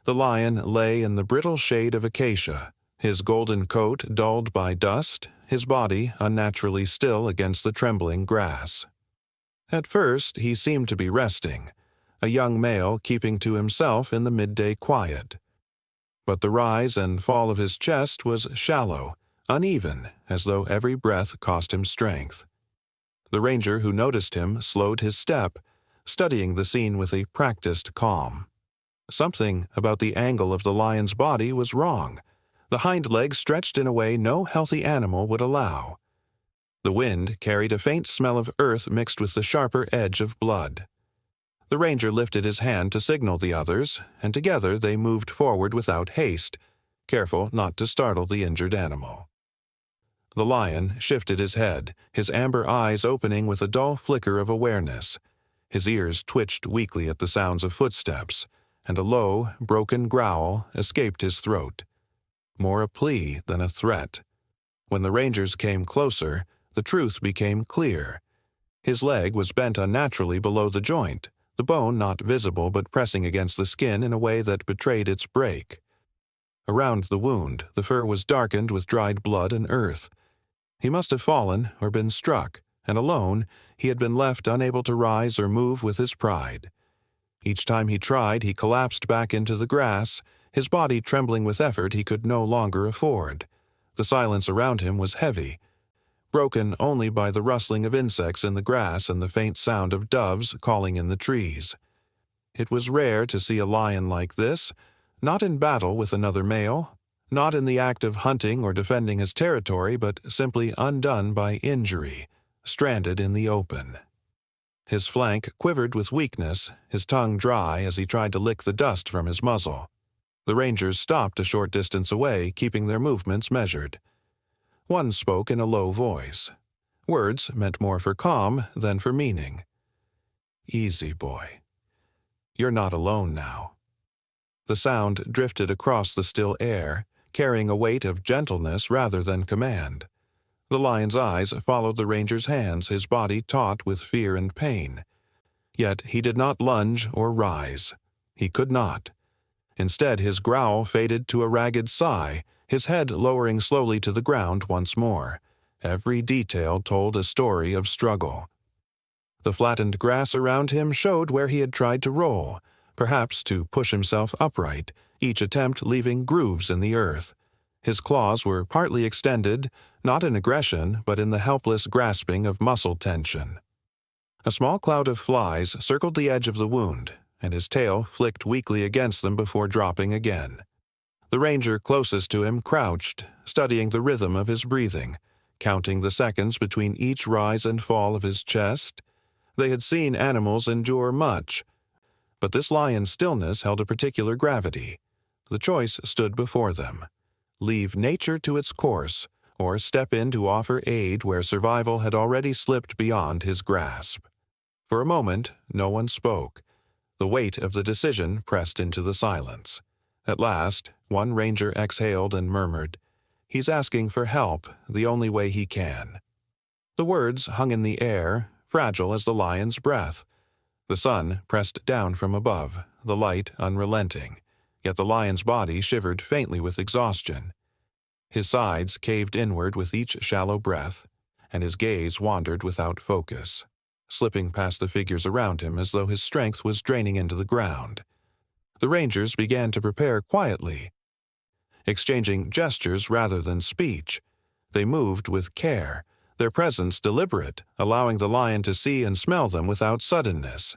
The lion lay in the brittle shade of acacia, his golden coat dulled by dust, his body unnaturally still against the trembling grass. At first he seemed to be resting, a young male keeping to himself in the midday quiet. But the rise and fall of his chest was shallow, uneven, as though every breath cost him strength. The ranger who noticed him slowed his step, studying the scene with a practiced calm. Something about the angle of the lion's body was wrong. The hind legs stretched in a way no healthy animal would allow. The wind carried a faint smell of earth mixed with the sharper edge of blood. The ranger lifted his hand to signal the others, and together they moved forward without haste, careful not to startle the injured animal. The lion shifted his head, his amber eyes opening with a dull flicker of awareness. His ears twitched weakly at the sounds of footsteps, and a low, broken growl escaped his throat. More a plea than a threat. When the rangers came closer, the truth became clear. His leg was bent unnaturally below the joint, the bone not visible but pressing against the skin in a way that betrayed its break. Around the wound, the fur was darkened with dried blood and earth. He must have fallen or been struck, and alone, he had been left unable to rise or move with his pride. Each time he tried, he collapsed back into the grass, his body trembling with effort he could no longer afford. The silence around him was heavy, broken only by the rustling of insects in the grass and the faint sound of doves calling in the trees. It was rare to see a lion like this, not in battle with another male, not in the act of hunting or defending his territory, but simply undone by injury, stranded in the open. His flank quivered with weakness, his tongue dry as he tried to lick the dust from his muzzle. The rangers stopped a short distance away, keeping their movements measured. One spoke in a low voice. Words meant more for calm than for meaning. "Easy, boy. You're not alone now." The sound drifted across the still air, carrying a weight of gentleness rather than command. The lion's eyes followed the ranger's hands, his body taut with fear and pain. Yet he did not lunge or rise. He could not. Instead, his growl faded to a ragged sigh, his head lowering slowly to the ground once more. Every detail told a story of struggle. The flattened grass around him showed where he had tried to roll, perhaps to push himself upright, each attempt leaving grooves in the earth. His claws were partly extended, not in aggression, but in the helpless grasping of muscle tension. A small cloud of flies circled the edge of the wound, and his tail flicked weakly against them before dropping again. The ranger closest to him crouched, studying the rhythm of his breathing, counting the seconds between each rise and fall of his chest. They had seen animals endure much, but this lion's stillness held a particular gravity. The choice stood before them. Leave nature to its course, or step in to offer aid where survival had already slipped beyond his grasp. For a moment, no one spoke. The weight of the decision pressed into the silence. At last, one ranger exhaled and murmured, "He's asking for help, the only way he can." The words hung in the air, fragile as the lion's breath. The sun pressed down from above, the light unrelenting, yet the lion's body shivered faintly with exhaustion. His sides caved inward with each shallow breath, and his gaze wandered without focus, slipping past the figures around him as though his strength was draining into the ground. The rangers began to prepare quietly, exchanging gestures rather than speech. They moved with care, their presence deliberate, allowing the lion to see and smell them without suddenness.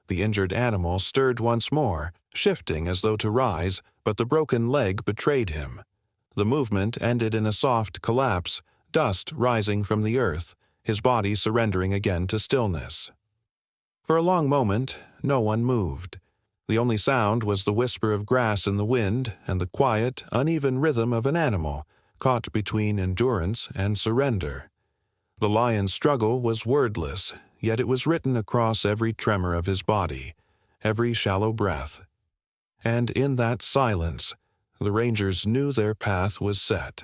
The injured animal stirred once more, shifting as though to rise, but the broken leg betrayed him. The movement ended in a soft collapse, dust rising from the earth, his body surrendering again to stillness. For a long moment, no one moved. The only sound was the whisper of grass in the wind and the quiet, uneven rhythm of an animal, caught between endurance and surrender. The lion's struggle was wordless, yet it was written across every tremor of his body, every shallow breath. And in that silence, the rangers knew their path was set.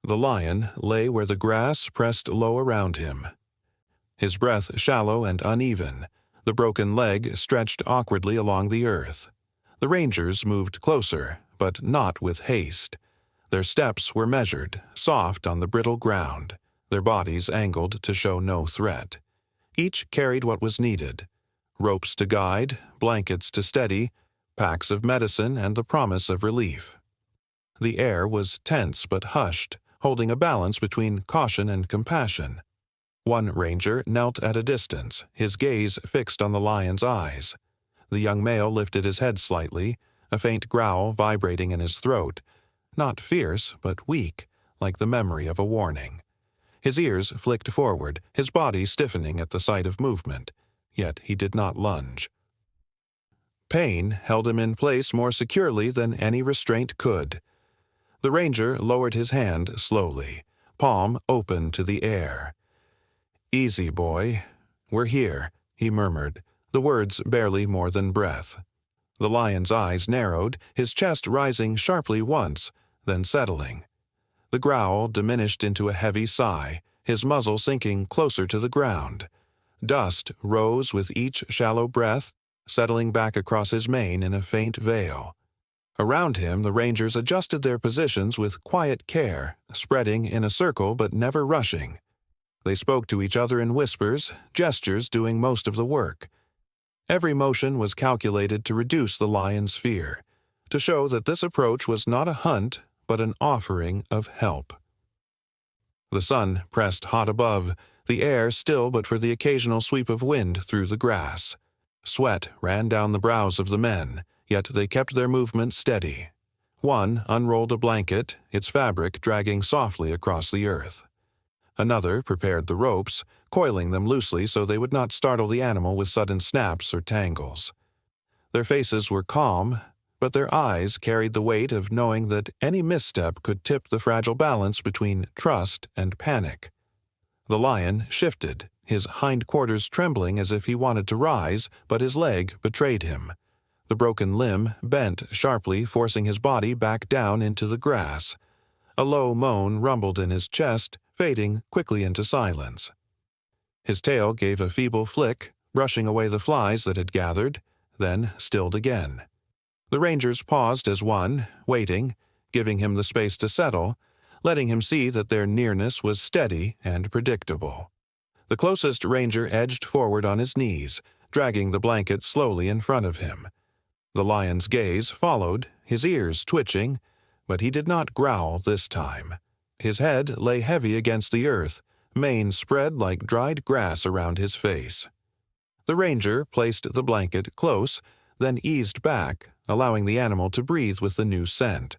The lion lay where the grass pressed low around him. His breath shallow and uneven, the broken leg stretched awkwardly along the earth. The rangers moved closer, but not with haste. Their steps were measured, soft on the brittle ground, their bodies angled to show no threat. Each carried what was needed: ropes to guide, blankets to steady, packs of medicine, and the promise of relief. The air was tense but hushed, holding a balance between caution and compassion. One ranger knelt at a distance, his gaze fixed on the lion's eyes. The young male lifted his head slightly, a faint growl vibrating in his throat, not fierce but weak, like the memory of a warning. His ears flicked forward, his body stiffening at the sight of movement, yet he did not lunge. Pain held him in place more securely than any restraint could. The ranger lowered his hand slowly, palm open to the air. "Easy, boy. We're here," he murmured, the words barely more than breath. The lion's eyes narrowed, his chest rising sharply once, then settling. The growl diminished into a heavy sigh, his muzzle sinking closer to the ground. Dust rose with each shallow breath, settling back across his mane in a faint veil. Around him, the rangers adjusted their positions with quiet care, spreading in a circle but never rushing. They spoke to each other in whispers, gestures doing most of the work. Every motion was calculated to reduce the lion's fear, to show that this approach was not a hunt, but an offering of help. The sun pressed hot above, the air still but for the occasional sweep of wind through the grass. Sweat ran down the brows of the men, yet they kept their movement steady. One unrolled a blanket, its fabric dragging softly across the earth. Another prepared the ropes, coiling them loosely so they would not startle the animal with sudden snaps or tangles. Their faces were calm, but their eyes carried the weight of knowing that any misstep could tip the fragile balance between trust and panic. The lion shifted, his hindquarters trembling as if he wanted to rise, but his leg betrayed him. The broken limb bent sharply, forcing his body back down into the grass. A low moan rumbled in his chest, fading quickly into silence. His tail gave a feeble flick, brushing away the flies that had gathered, then stilled again. The rangers paused as one, waiting, giving him the space to settle, letting him see that their nearness was steady and predictable. The closest ranger edged forward on his knees, dragging the blanket slowly in front of him. The lion's gaze followed, his ears twitching, but he did not growl this time. His head lay heavy against the earth, mane spread like dried grass around his face. The ranger placed the blanket close, then eased back, allowing the animal to breathe with the new scent.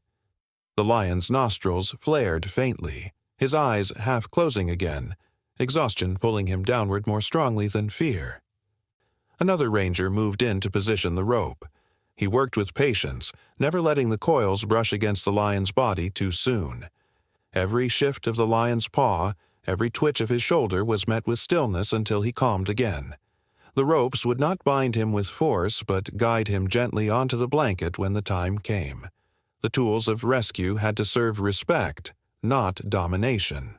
The lion's nostrils flared faintly, his eyes half closing again, exhaustion pulling him downward more strongly than fear. Another ranger moved in to position the rope. He worked with patience, never letting the coils brush against the lion's body too soon. Every shift of the lion's paw, every twitch of his shoulder was met with stillness until he calmed again. The ropes would not bind him with force, but guide him gently onto the blanket when the time came. The tools of rescue had to serve respect, not domination.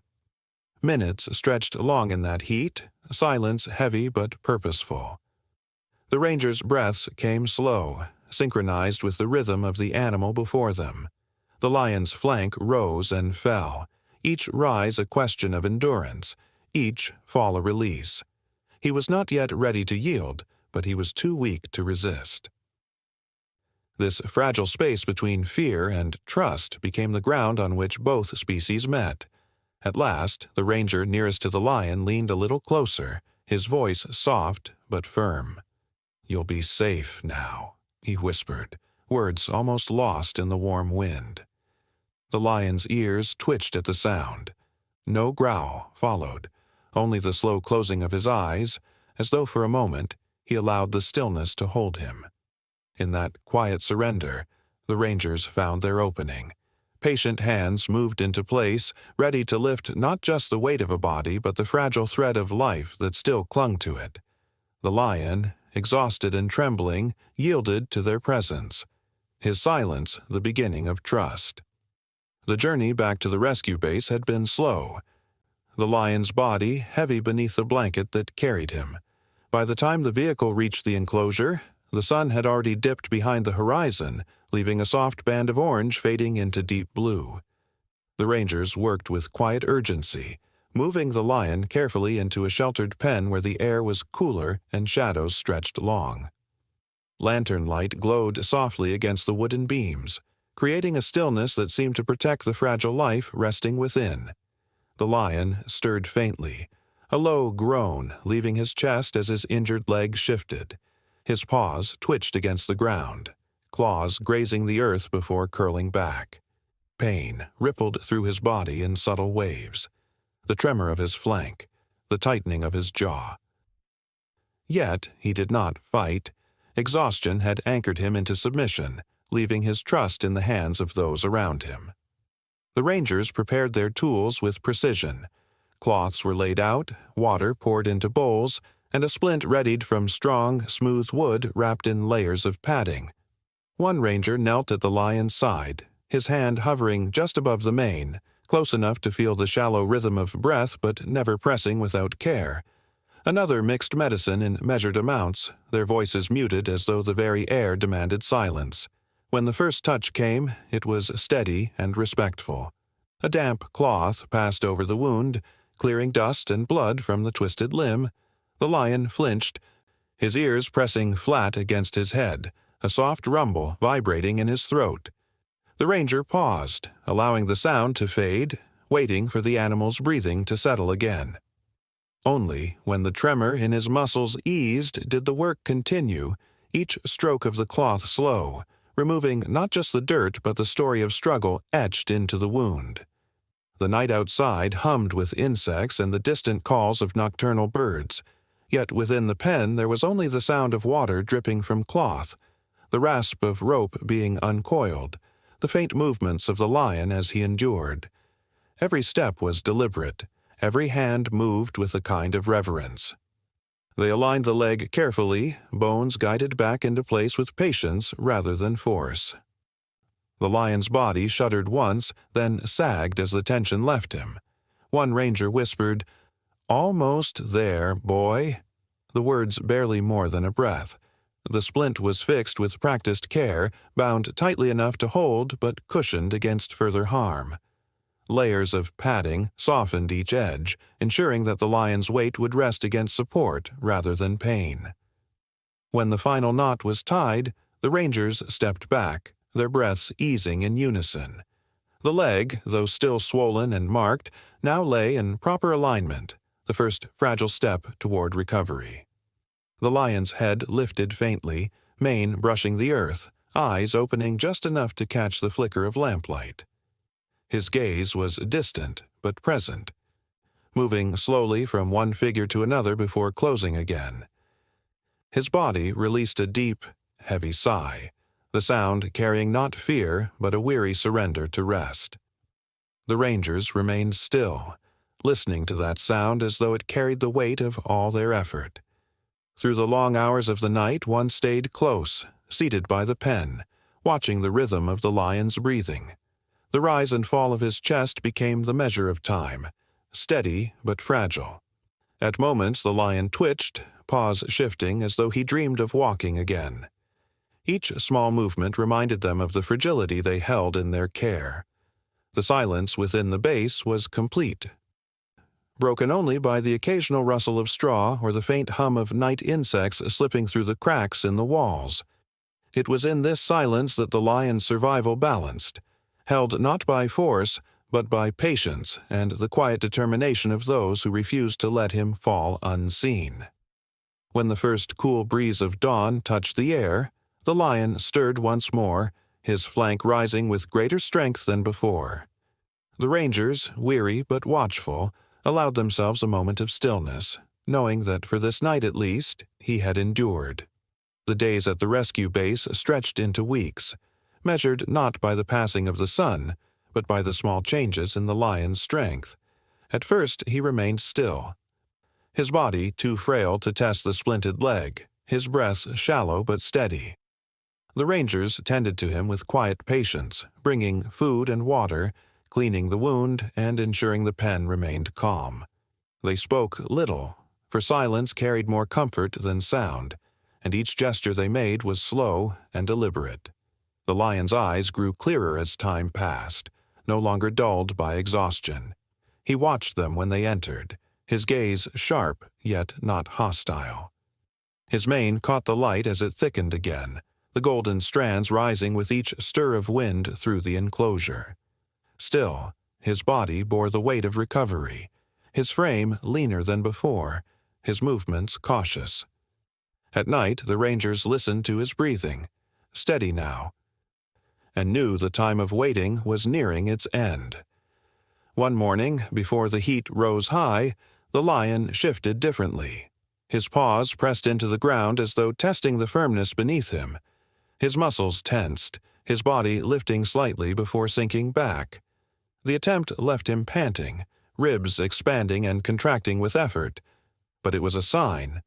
Minutes stretched long in that heat, silence heavy but purposeful. The rangers' breaths came slow, synchronized with the rhythm of the animal before them. The lion's flank rose and fell, each rise a question of endurance, each fall a release. He was not yet ready to yield, but he was too weak to resist. This fragile space between fear and trust became the ground on which both species met. At last, the ranger nearest to the lion leaned a little closer, his voice soft but firm. "You'll be safe now," he whispered, words almost lost in the warm wind. The lion's ears twitched at the sound. No growl followed, only the slow closing of his eyes, as though for a moment he allowed the stillness to hold him. In that quiet surrender, the rangers found their opening. Patient hands moved into place, ready to lift not just the weight of a body, but the fragile thread of life that still clung to it. The lion, exhausted and trembling, yielded to their presence. His silence the beginning of trust. The journey back to the rescue base had been slow. The lion's body heavy beneath the blanket that carried him. By the time the vehicle reached the enclosure, The sun had already dipped behind the horizon, leaving a soft band of orange fading into deep blue. The rangers worked with quiet urgency, moving the lion carefully into a sheltered pen where the air was cooler and shadows stretched long. Lantern light glowed softly against the wooden beams, creating a stillness that seemed to protect the fragile life resting within. The lion stirred faintly, a low groan leaving his chest as his injured leg shifted. His paws twitched against the ground, claws grazing the earth before curling back. Pain rippled through his body in subtle waves, the tremor of his flank, the tightening of his jaw. Yet he did not fight. Exhaustion had anchored him into submission, leaving his trust in the hands of those around him. The rangers prepared their tools with precision. Cloths were laid out, water poured into bowls, and a splint readied from strong, smooth wood wrapped in layers of padding. One ranger knelt at the lion's side, his hand hovering just above the mane, close enough to feel the shallow rhythm of breath but never pressing without care. Another mixed medicine in measured amounts, their voices muted as though the very air demanded silence. When the first touch came, it was steady and respectful. A damp cloth passed over the wound, clearing dust and blood from the twisted limb. The lion flinched, his ears pressing flat against his head, a soft rumble vibrating in his throat. The ranger paused, allowing the sound to fade, waiting for the animal's breathing to settle again. Only when the tremor in his muscles eased did the work continue, each stroke of the cloth slow, removing not just the dirt but the story of struggle etched into the wound. The night outside hummed with insects and the distant calls of nocturnal birds, yet within the pen there was only the sound of water dripping from cloth, the rasp of rope being uncoiled, the faint movements of the lion as he endured. Every step was deliberate, every hand moved with a kind of reverence. They aligned the leg carefully, bones guided back into place with patience rather than force. The lion's body shuddered once, then sagged as the tension left him. One ranger whispered, "Almost there, boy." The words barely more than a breath. The splint was fixed with practiced care, bound tightly enough to hold but cushioned against further harm. Layers of padding softened each edge, ensuring that the lion's weight would rest against support rather than pain. When the final knot was tied, the rangers stepped back, their breaths easing in unison. The leg, though still swollen and marked, now lay in proper alignment, the first fragile step toward recovery. The lion's head lifted faintly, mane brushing the earth, eyes opening just enough to catch the flicker of lamplight. His gaze was distant but present, moving slowly from one figure to another before closing again. His body released a deep, heavy sigh, the sound carrying not fear but a weary surrender to rest. The rangers remained still, listening to that sound as though it carried the weight of all their effort. Through the long hours of the night one stayed close, seated by the pen, watching the rhythm of the lion's breathing. The rise and fall of his chest became the measure of time, steady but fragile. At moments the lion twitched, paws shifting as though he dreamed of walking again. Each small movement reminded them of the fragility they held in their care. The silence within the base was complete, broken only by the occasional rustle of straw or the faint hum of night insects slipping through the cracks in the walls. It was in this silence that the lion's survival balanced, held not by force, but by patience and the quiet determination of those who refused to let him fall unseen. When the first cool breeze of dawn touched the air, the lion stirred once more, his flank rising with greater strength than before. The rangers, weary but watchful, allowed themselves a moment of stillness, knowing that for this night at least, he had endured. The days at the rescue base stretched into weeks, measured not by the passing of the sun, but by the small changes in the lion's strength. At first he remained still, his body too frail to test the splinted leg, his breaths shallow but steady. The rangers tended to him with quiet patience, bringing food and water, cleaning the wound, and ensuring the pen remained calm. They spoke little, for silence carried more comfort than sound, and each gesture they made was slow and deliberate. The lion's eyes grew clearer as time passed, no longer dulled by exhaustion. He watched them when they entered, his gaze sharp yet not hostile. His mane caught the light as it thickened again, the golden strands rising with each stir of wind through the enclosure. Still, his body bore the weight of recovery, his frame leaner than before, his movements cautious. At night, the rangers listened to his breathing, steady now, and knew the time of waiting was nearing its end. One morning, before the heat rose high, the lion shifted differently. His paws pressed into the ground as though testing the firmness beneath him. His muscles tensed, his body lifting slightly before sinking back. The attempt left him panting, ribs expanding and contracting with effort, but it was a sign,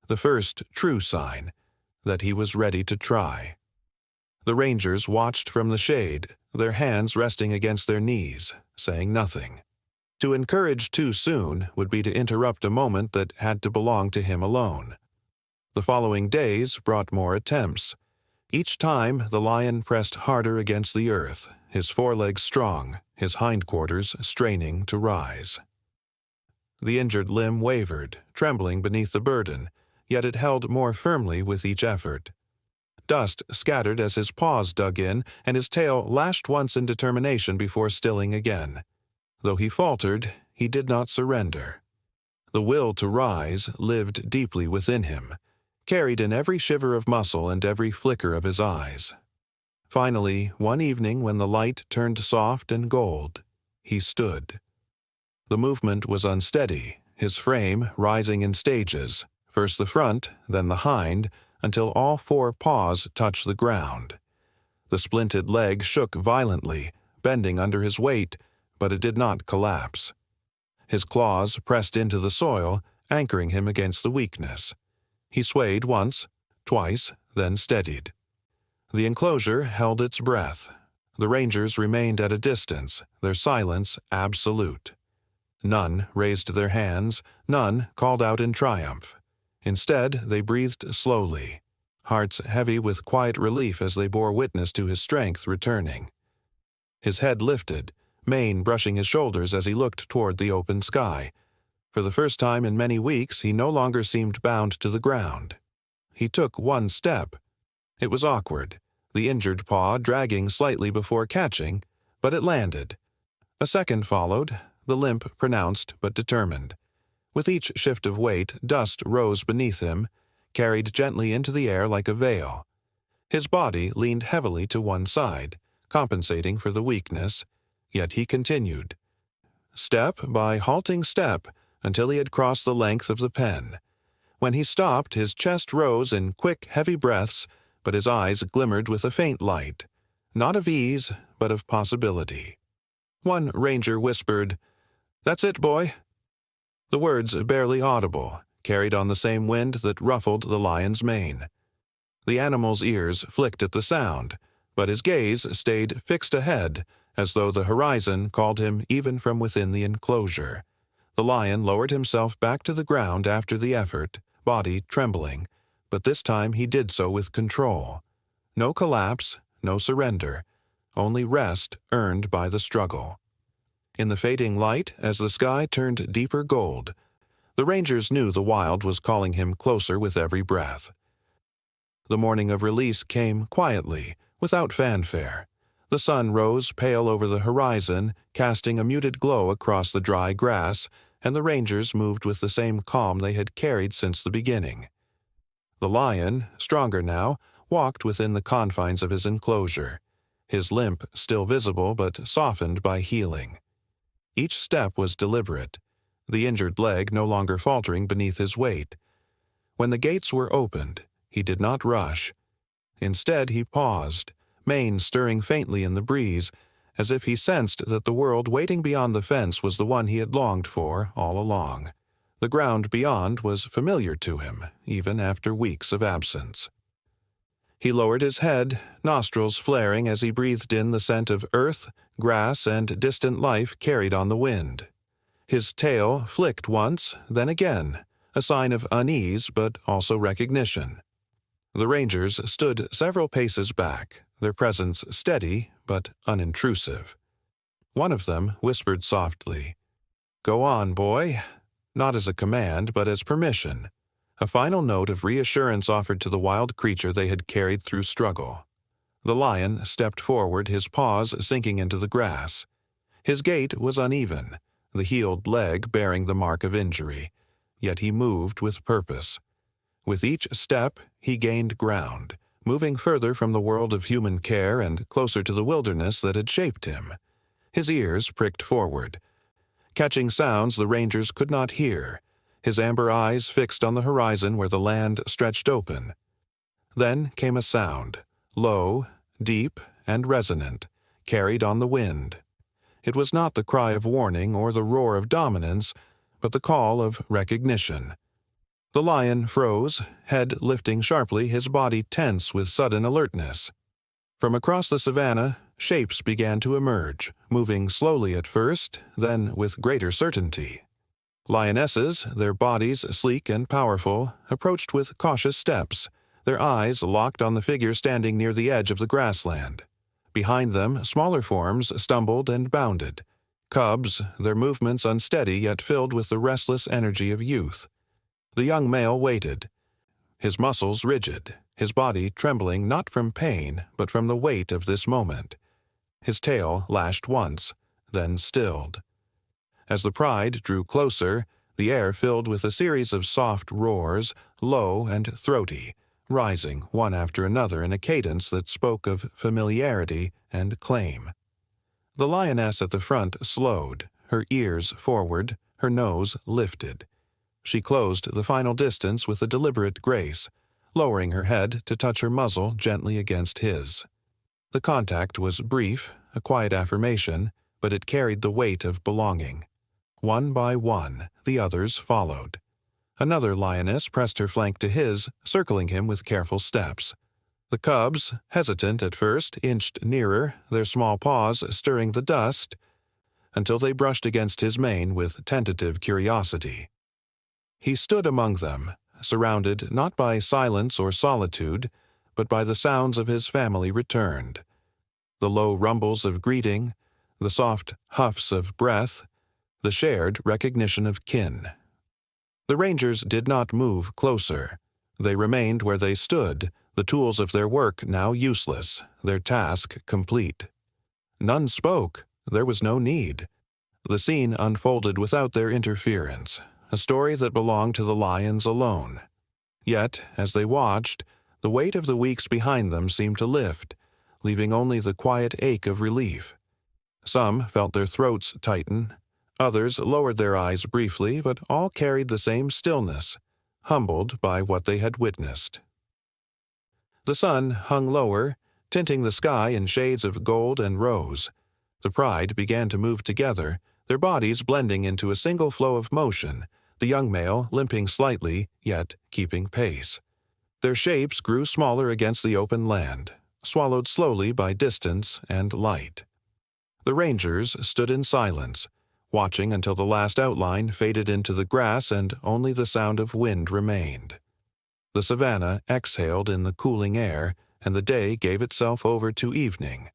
the first true sign, that he was ready to try. The rangers watched from the shade, their hands resting against their knees, saying nothing. To encourage too soon would be to interrupt a moment that had to belong to him alone. The following days brought more attempts. Each time the lion pressed harder against the earth, his forelegs strong, his hindquarters straining to rise. The injured limb wavered, trembling beneath the burden, yet it held more firmly with each effort. Dust scattered as his paws dug in, and his tail lashed once in determination before stilling again. Though he faltered, he did not surrender. The will to rise lived deeply within him, carried in every shiver of muscle and every flicker of his eyes. Finally, one evening when the light turned soft and gold, he stood. The movement was unsteady, his frame rising in stages, first the front, then the hind, until all four paws touched the ground. The splinted leg shook violently, bending under his weight, but it did not collapse. His claws pressed into the soil, anchoring him against the weakness. He swayed once, twice, then steadied. The enclosure held its breath. The rangers remained at a distance, their silence absolute. None raised their hands, none called out in triumph. Instead, they breathed slowly, hearts heavy with quiet relief as they bore witness to his strength returning. His head lifted, mane brushing his shoulders as he looked toward the open sky. For the first time in many weeks, he no longer seemed bound to the ground. He took one step. It was awkward, the injured paw dragging slightly before catching, but it landed. A second followed, the limp pronounced but determined. With each shift of weight, dust rose beneath him, carried gently into the air like a veil. His body leaned heavily to one side, compensating for the weakness, yet he continued, step by halting step, until he had crossed the length of the pen. When he stopped, his chest rose in quick, heavy breaths, but his eyes glimmered with a faint light, not of ease, but of possibility. One ranger whispered, "That's it, boy." The words barely audible, carried on the same wind that ruffled the lion's mane. The animal's ears flicked at the sound, but his gaze stayed fixed ahead, as though the horizon called him even from within the enclosure. The lion lowered himself back to the ground after the effort, body trembling, but this time he did so with control. No collapse, no surrender, only rest earned by the struggle. In the fading light, as the sky turned deeper gold, the rangers knew the wild was calling him closer with every breath. The morning of release came quietly, without fanfare. The sun rose pale over the horizon, casting a muted glow across the dry grass, and the rangers moved with the same calm they had carried since the beginning. The lion, stronger now, walked within the confines of his enclosure, his limp still visible but softened by healing. Each step was deliberate, the injured leg no longer faltering beneath his weight. When the gates were opened, he did not rush. Instead, he paused, mane stirring faintly in the breeze, as if he sensed that the world waiting beyond the fence was the one he had longed for all along. The ground beyond was familiar to him, even after weeks of absence. He lowered his head, nostrils flaring as he breathed in the scent of earth, grass, and distant life carried on the wind. His tail flicked once, then again, a sign of unease but also recognition. The rangers stood several paces back, their presence steady but unintrusive. One of them whispered softly, "Go on, boy," not as a command but as permission, a final note of reassurance offered to the wild creature they had carried through struggle. The lion stepped forward, his paws sinking into the grass. His gait was uneven, the healed leg bearing the mark of injury, yet he moved with purpose. With each step, he gained ground, moving further from the world of human care and closer to the wilderness that had shaped him. His ears pricked forward, catching sounds the rangers could not hear, his amber eyes fixed on the horizon where the land stretched open. Then came a sound, low, deep, and resonant, carried on the wind. It was not the cry of warning or the roar of dominance, but the call of recognition. The lion froze, head lifting sharply, his body tense with sudden alertness. From across the savanna, shapes began to emerge, moving slowly at first, then with greater certainty. Lionesses, their bodies sleek and powerful, approached with cautious steps, their eyes locked on the figure standing near the edge of the grassland. Behind them, smaller forms stumbled and bounded. Cubs, their movements unsteady yet filled with the restless energy of youth. The young male waited, his muscles rigid, his body trembling not from pain but from the weight of this moment. His tail lashed once, then stilled. As the pride drew closer, the air filled with a series of soft roars, low and throaty, rising one after another in a cadence that spoke of familiarity and claim. The lioness at the front slowed, her ears forward, her nose lifted. She closed the final distance with a deliberate grace, lowering her head to touch her muzzle gently against his. The contact was brief, a quiet affirmation, but it carried the weight of belonging. One by one, the others followed. Another lioness pressed her flank to his, circling him with careful steps. The cubs, hesitant at first, inched nearer, their small paws stirring the dust, until they brushed against his mane with tentative curiosity. He stood among them, surrounded not by silence or solitude, but by the sounds of his family returned. The low rumbles of greeting, the soft huffs of breath, the shared recognition of kin. The rangers did not move closer. They remained where they stood, the tools of their work now useless, their task complete. None spoke. There was no need. The scene unfolded without their interference, a story that belonged to the lions alone. Yet, as they watched, the weight of the weeks behind them seemed to lift, leaving only the quiet ache of relief. Some felt their throats tighten. Others lowered their eyes briefly, but all carried the same stillness, humbled by what they had witnessed. The sun hung lower, tinting the sky in shades of gold and rose. The pride began to move together, their bodies blending into a single flow of motion, the young male limping slightly, yet keeping pace. Their shapes grew smaller against the open land, swallowed slowly by distance and light. The rangers stood in silence, watching until the last outline faded into the grass and only the sound of wind remained. The savanna exhaled in the cooling air, and the day gave itself over to evening.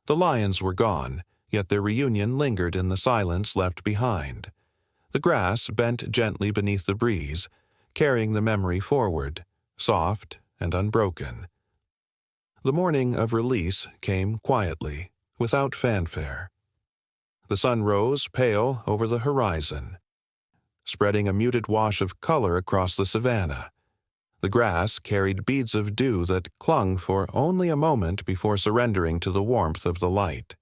The lions were gone, yet their reunion lingered in the silence left behind. The grass bent gently beneath the breeze, carrying the memory forward, soft and unbroken. The morning of release came quietly, without fanfare. The sun rose pale over the horizon, spreading a muted wash of color across the savanna. The grass carried beads of dew that clung for only a moment before surrendering to the warmth of the light.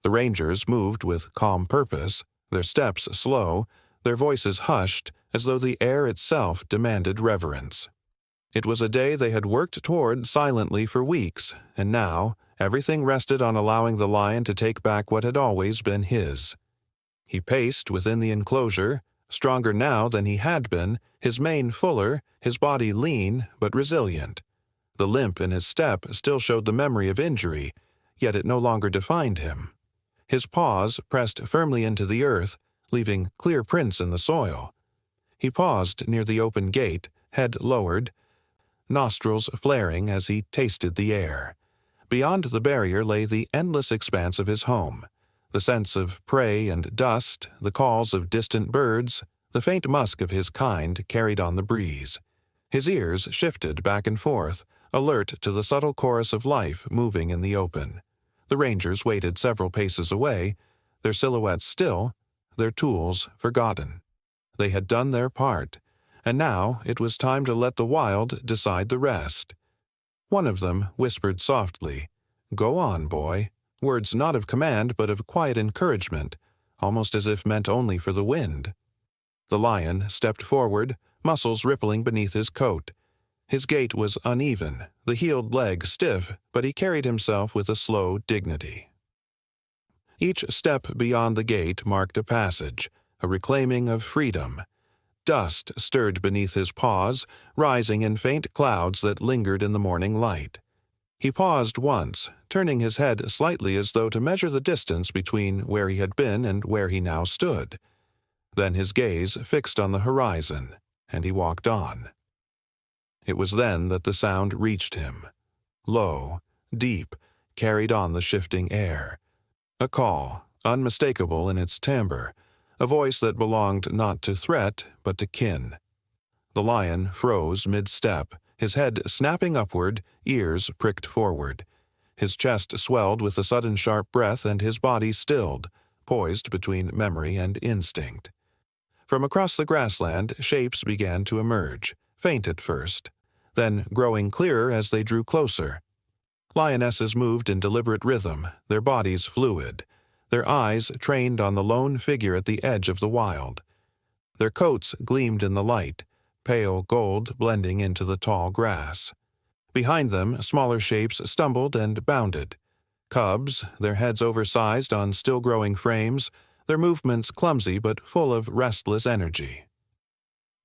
The rangers moved with calm purpose, their steps slow, their voices hushed, as though the air itself demanded reverence. It was a day they had worked toward silently for weeks, and now everything rested on allowing the lion to take back what had always been his. He paced within the enclosure, stronger now than he had been, his mane fuller, his body lean but resilient. The limp in his step still showed the memory of injury, yet it no longer defined him. His paws pressed firmly into the earth, leaving clear prints in the soil. He paused near the open gate, head lowered, nostrils flaring as he tasted the air. Beyond the barrier lay the endless expanse of his home. The scents of prey and dust, the calls of distant birds, the faint musk of his kind carried on the breeze. His ears shifted back and forth, alert to the subtle chorus of life moving in the open. The rangers waited several paces away, their silhouettes still, their tools forgotten. They had done their part, and now it was time to let the wild decide the rest. One of them whispered softly, "Go on, boy," words not of command but of quiet encouragement, almost as if meant only for the wind. The lion stepped forward, muscles rippling beneath his coat. His gait was uneven, the heeled leg stiff, but he carried himself with a slow dignity. Each step beyond the gate marked a passage, a reclaiming of freedom. Dust stirred beneath his paws, rising in faint clouds that lingered in the morning light. He paused once, turning his head slightly as though to measure the distance between where he had been and where he now stood. Then his gaze fixed on the horizon, and he walked on. It was then that the sound reached him. Low, deep, carried on the shifting air. A call, unmistakable in its timbre, a voice that belonged not to threat but to kin. The lion froze mid-step, his head snapping upward, ears pricked forward. His chest swelled with a sudden sharp breath and his body stilled, poised between memory and instinct. From across the grassland, shapes began to emerge, faint at first, then growing clearer as they drew closer. Lionesses moved in deliberate rhythm, their bodies fluid, their eyes trained on the lone figure at the edge of the wild. Their coats gleamed in the light, pale gold blending into the tall grass. Behind them, smaller shapes stumbled and bounded. Cubs, their heads oversized on still-growing frames, their movements clumsy but full of restless energy.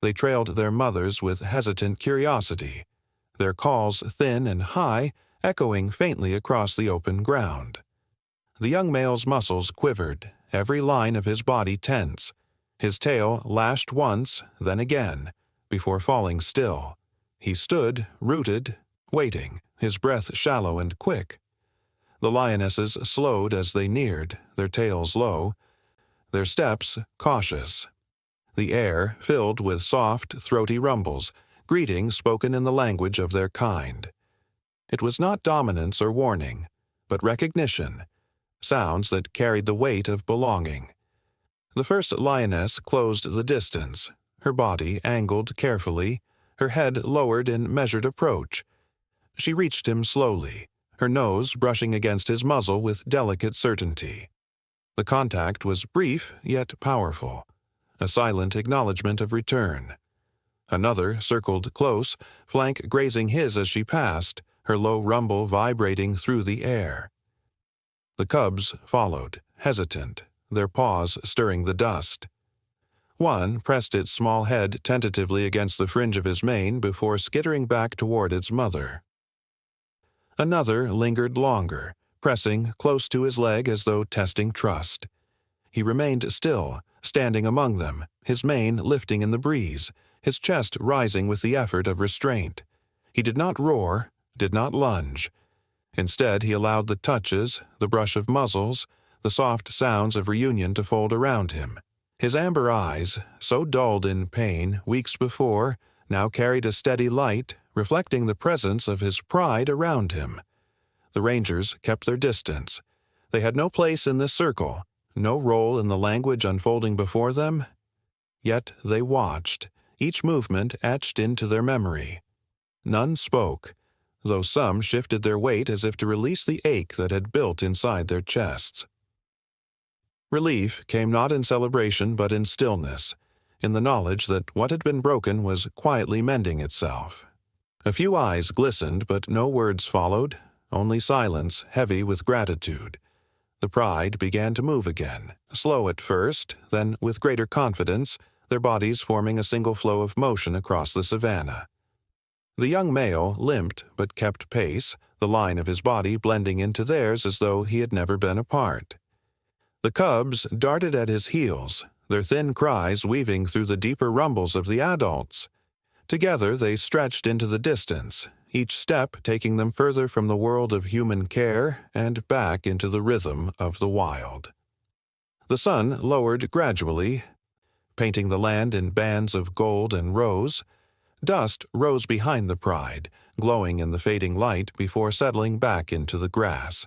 They trailed their mothers with hesitant curiosity, their calls thin and high, echoing faintly across the open ground. The young male's muscles quivered, every line of his body tense. His tail lashed once, then again, before falling still. He stood, rooted, waiting, his breath shallow and quick. The lionesses slowed as they neared, their tails low, their steps cautious. The air filled with soft, throaty rumbles, greetings spoken in the language of their kind. It was not dominance or warning, but recognition, sounds that carried the weight of belonging. The first lioness closed the distance, her body angled carefully, her head lowered in measured approach. She reached him slowly, her nose brushing against his muzzle with delicate certainty. The contact was brief yet powerful, a silent acknowledgement of return. Another circled close, flank grazing his as she passed, her low rumble vibrating through the air. The cubs followed, hesitant, their paws stirring the dust. One pressed its small head tentatively against the fringe of his mane before skittering back toward its mother. Another lingered longer, pressing close to his leg as though testing trust. He remained still, standing among them, his mane lifting in the breeze, his chest rising with the effort of restraint. He did not roar, did not lunge. Instead, he allowed the touches, the brush of muzzles, the soft sounds of reunion to fold around him. His amber eyes, so dulled in pain weeks before, now carried a steady light, reflecting the presence of his pride around him. The rangers kept their distance. They had no place in this circle, no role in the language unfolding before them. Yet they watched, each movement etched into their memory. None spoke, though some shifted their weight as if to release the ache that had built inside their chests. Relief came not in celebration but in stillness, in the knowledge that what had been broken was quietly mending itself. A few eyes glistened, but no words followed, only silence heavy with gratitude. The pride began to move again, slow at first, then with greater confidence, their bodies forming a single flow of motion across the savanna. The young male limped but kept pace, the line of his body blending into theirs as though he had never been apart. The cubs darted at his heels, their thin cries weaving through the deeper rumbles of the adults. Together they stretched into the distance, each step taking them further from the world of human care and back into the rhythm of the wild. The sun lowered gradually, painting the land in bands of gold and rose. Dust rose behind the Pride, glowing in the fading light before settling back into the grass.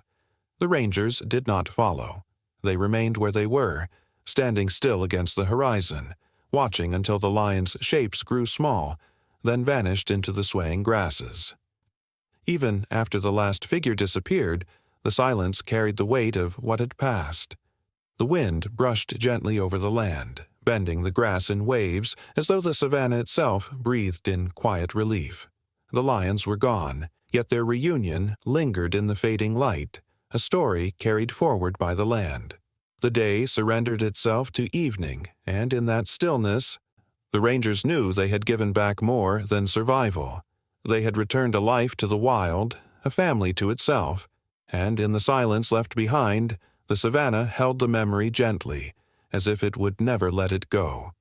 The Rangers did not follow. They remained where they were, standing still against the horizon, watching until the lions' shapes grew small, then vanished into the swaying grasses. Even after the last figure disappeared, the silence carried the weight of what had passed. The wind brushed gently over the land, bending the grass in waves as though the savanna itself breathed in quiet relief. The lions were gone, yet their reunion lingered in the fading light, a story carried forward by the land. The day surrendered itself to evening, and in that stillness, the Rangers knew they had given back more than survival. They had returned a life to the wild, a family to itself, and in the silence left behind, the savanna held the memory gently, as if it would never let it go.